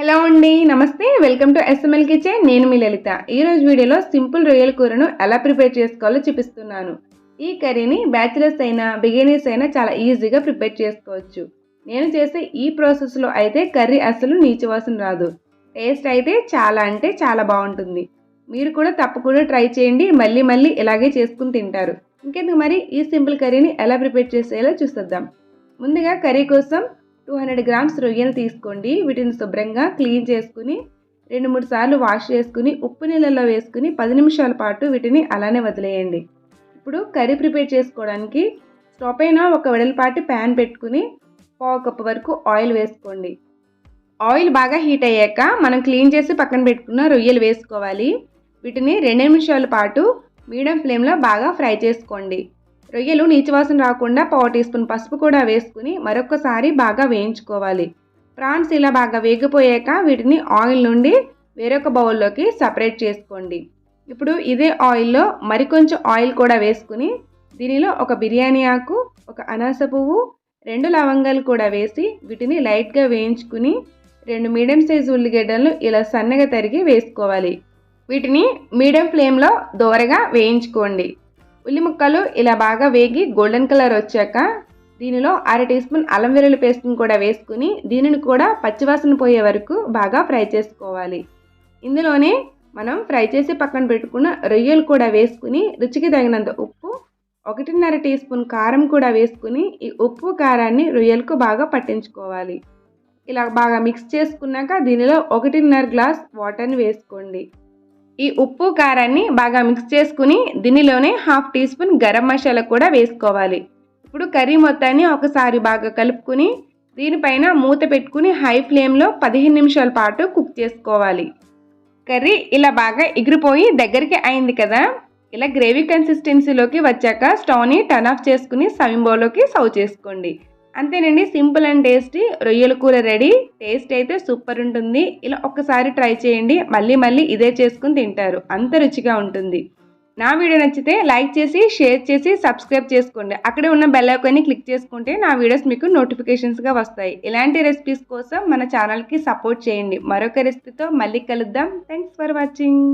Hello అండి, నమస్తే. Welcome to SML kitchen. నేను మీ లలిత. ఈరోజు వీడియోలో సింపుల్ రొయ్యల కూరను ఎలా ప్రిపేర్ చేసుకోవాలో చూపిస్తున్నాను. ఈ కర్రీని బ్యాచిలర్స్ అయినా బిగినర్స్ అయినా చాలా ఈజీగా ప్రిపేర్ చేసుకోవచ్చు. నేను చేసే ఈ ప్రాసెస్లో అయితే కర్రీ అసలు నీచు వాసన రాదు. టేస్ట్ అయితే చాలా అంటే చాలా బాగుంటుంది. మీరు కూడా తప్పకుండా ట్రై చేయండి. మళ్ళీ మళ్ళీ ఇలాగే చేసుకుని తింటారు. ఇంకెందుకు మరి ఈ సింపుల్ కర్రీని ఎలా ప్రిపేర్ చేసేయాలో చూసేద్దాం. ముందుగా కర్రీ కోసం 200 గ్రామ్స్ రొయ్యలు తీసుకోండి. వీటిని శుభ్రంగా క్లీన్ చేసుకుని 2-3 సార్లు వాష్ చేసుకుని ఉప్పు నీళ్ళలో వేసుకుని 10 నిమిషాల పాటు వీటిని అలానే వదిలేయండి. ఇప్పుడు కర్రీ ప్రిపేర్ చేసుకోవడానికి స్టవ్ పైన ఒక వెడల్పాటి ప్యాన్ పెట్టుకుని 1/4 కప్పు వరకు ఆయిల్ వేసుకోండి. ఆయిల్ బాగా హీట్ అయ్యాక మనం క్లీన్ చేసి పక్కన పెట్టుకున్న రొయ్యలు వేసుకోవాలి. వీటిని 2 నిమిషాల పాటు మీడియం ఫ్లేమ్లో బాగా ఫ్రై చేసుకోండి. రొయ్యలు నీచువాసన రాకుండా 1/4 టీ స్పూన్ పసుపు కూడా వేసుకుని మరొకసారి బాగా వేయించుకోవాలి. ప్రాన్స్ ఇలా బాగా వేగిపోయాక వీటిని ఆయిల్ నుండి వేరొక బౌల్లోకి సపరేట్ చేసుకోండి. ఇప్పుడు ఇదే ఆయిల్లో మరికొంచెం ఆయిల్ కూడా వేసుకుని దీనిలో ఒక బిర్యానీ ఆకు, ఒక అనాస పువ్వు, 2 లవంగాలు కూడా వేసి వీటిని లైట్గా వేయించుకుని 2 మీడియం సైజు ఉల్లిగడ్డలను ఇలా సన్నగా తరిగి వేసుకోవాలి. వీటిని మీడియం ఫ్లేమ్లో దోరగా వేయించుకోండి. ఉల్లి ముక్కలు ఇలా బాగా వేగి గోల్డెన్ కలర్ వచ్చాక దీనిలో 1/2 టీ స్పూన్ అల్లం వెల్లుల్లి పేస్ట్ని కూడా వేసుకుని దీనిని కూడా పచ్చివాసన పోయే వరకు బాగా ఫ్రై చేసుకోవాలి. ఇందులోనే మనం ఫ్రై చేసి పక్కన పెట్టుకున్న రొయ్యలు కూడా వేసుకుని రుచికి తగినంత ఉప్పు, 1.5 టీ స్పూన్ కారం కూడా వేసుకుని ఈ ఉప్పు కారాన్ని రొయ్యలకు బాగా పట్టించుకోవాలి. ఇలా బాగా మిక్స్ చేసుకున్నాక దీనిలో 1.5 గ్లాస్ వాటర్ని వేసుకోండి. ఈ ఉప్పు కారాన్ని బాగా మిక్స్ చేసుకుని దీనిలోనే 1/2 టీ స్పూన్ గరం మసాలా కూడా వేసుకోవాలి. ఇప్పుడు కర్రీ మొత్తాన్ని ఒకసారి బాగా కలుపుకుని దీనిపైన మూత పెట్టుకుని హై ఫ్లేమ్లో 15 నిమిషాల పాటు కుక్ చేసుకోవాలి. కర్రీ ఇలా బాగా ఎగిరిపోయి దగ్గరికి అయింది కదా, ఇలా గ్రేవీ కన్సిస్టెన్సీలోకి వచ్చాక స్టవ్ని టర్న్ ఆఫ్ చేసుకుని సర్వింగ్ బౌల్లోకి సర్వ్ చేసుకోండి. అంతేనండి, సింపుల్ అండ్ టేస్టీ రొయ్యల కూర రెడీ. టేస్ట్ అయితే సూపర్ ఉంటుంది. ఇలా ఒక్కసారి ట్రై చేయండి. మళ్ళీ మళ్ళీ ఇదే చేసుకుని తింటారు. అంత రుచిగా ఉంటుంది. నా వీడియో నచ్చితే లైక్ చేసి, షేర్ చేసి, సబ్స్క్రైబ్ చేసుకోండి. అక్కడే ఉన్న బెల్ ఐకాన్ని క్లిక్ చేసుకుంటే నా వీడియోస్ మీకు నోటిఫికేషన్స్గా వస్తాయి. ఇలాంటి రెసిపీస్ కోసం మన ఛానల్కి సపోర్ట్ చేయండి. మరొక రెసిపీతో మళ్ళీ కలుద్దాం. Thanks for watching.